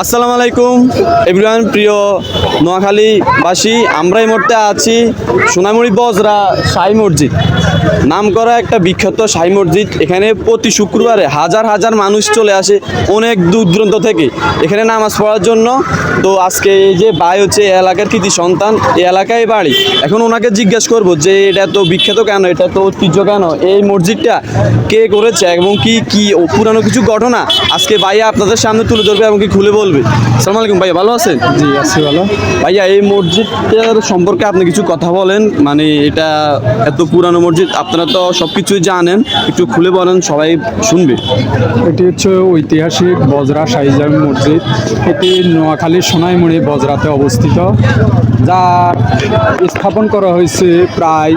আসসালামু আলাইকুম এভরিওয়ান, প্রিয় নোয়াখালীবাসী। আমরা এই মুহূর্তে আছি সোনামুড়ি বজরা শাহী মসজিদ, নাম করা একটা বিখ্যাত শাহী মসজিদ। এখানে প্রতি শুক্রবারে হাজার হাজার মানুষ চলে আসে অনেক দূর দূরান্ত থেকে এখানে নামাজ পড়ার জন্য। তো আজকে এই যে ভাই হচ্ছে এই এলাকার কৃতি সন্তান, এই এলাকায় বাড়ি। এখন ওনাকে জিজ্ঞেস করবো যে এটা তো বিখ্যাত কেন, এটা তো ঐতিহ্য কেন, এই মসজিদটা কে করেছে এবং কি কি পুরানো কিছু ঘটনা আজকে ভাইয়া আপনাদের সামনে তুলে ধরবে এবং কি খুলে বলবে। আসসালামু আলাইকুম ভাইয়া, ভালো আছেন? জি আছি ভালো। ভাইয়া এই মসজিদটার সম্পর্কে আপনি কিছু কথা বলেন, মানে এটা এত পুরানো মসজিদ, আপনারা তো সব কিছুই জানেন, একটু খুলে বলেন, সবাই শুনবে। এটি হচ্ছে ঐতিহাসিক বজরা শাহী জামি মসজিদ। এটি নোয়াখালীর সোনাইমুড়ি বজরাতে অবস্থিত, যা স্থাপন করা হয়েছে প্রায়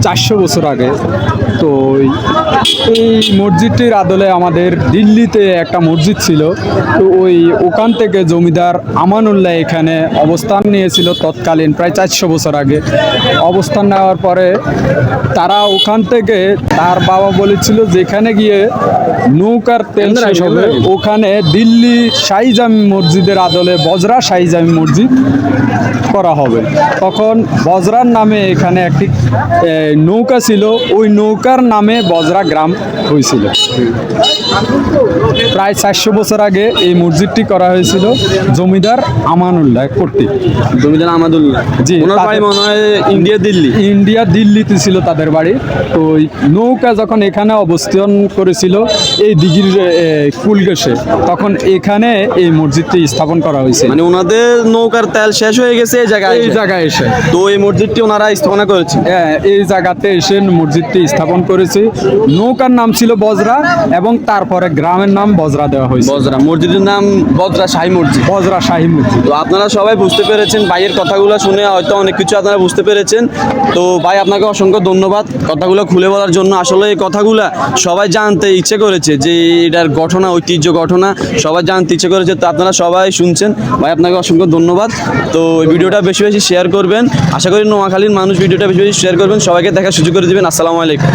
400 বছর আগে। তো এই মসজিদটির আদলে আমাদের দিল্লিতে একটা মসজিদ ছিল, তো ওখান থেকে জমিদার আমানুল্লাহ এখানে অবস্থান নিয়েছিল তৎকালীন প্রায় 400 বছর আগে। অবস্থান নেওয়ার পরে তারা ওখান থেকে তার বাবা বলেছিল যেখানে গিয়ে নৌকার তেল শেষ হবে ওখানে দিল্লি শাহী জামি মসজিদের আদলে বজরা শাহী জামি মসজিদ করা হবে। তখন বজরার নামে এখানে একটি নৌকা ছিল, ওই নৌকার নামে বজরা গ্রাম হয়েছিল। প্রায় 400 বছর আগে এই মসজিদটি করা হয়েছিল জমিদার আমানুল্লাহ কর্তৃক। জমিদার আমাদুল্লাহ, জি, ওনার বাড়ি মনে হয় ইন্ডিয়া দিল্লিতে ছিল তাদের বাড়ি। তো ওই নৌকা যখন এখানে অবস্থান করেছিল এই দিঘির কুল ঘেঁষে, তখন এখানে এই মসজিদটি স্থাপন করা হয়েছে। মানে ওনাদের নৌকার তেল শেষ হয়ে গেছে এই জায়গায় এসে, তো এই মসজিদটি ওনারা স্থাপনা করেছে। হ্যাঁ, এই জায়গাতে এসে মসজিদটি স্থাপন করেছে। নৌকার নাম ছিল বজরা এবং তারপরে গ্রামের নাম বজরা দেওয়া হয়েছে। বজরা মসজিদের নাম বজরা শাহী মসজিদ। বজরা শাহী মসজিদ। তো আপনারা সবাই বুঝতে পেরেছেন, ভাইয়ের কথাগুলো শুনে হয়তো অনেক কিছু আপনারা বুঝতে পেরেছেন। তো ভাই আপনাকে অসংখ্য ধন্যবাদ কথাগুলো খুলে বলার জন্য। আসলে এই কথাগুলা সবাই জানতে ইচ্ছে করেছে, যে এটার ঘটনা, ঐতিহ্য ঘটনা সবাই জানতে ইচ্ছে করেছে। তো আপনারা সবাই শুনছেন, ভাই আপনাকে অসংখ্য ধন্যবাদ। তো এই ভিডিওটা বেশি বেশি শেয়ার করবেন, আশা করি নোয়াখালীর মানুষ ভিডিওটা বেশি বেশি শেয়ার করবেন, সবাইকে দেখার সুযোগ করে দেবেন। আসসালামু আলাইকুম।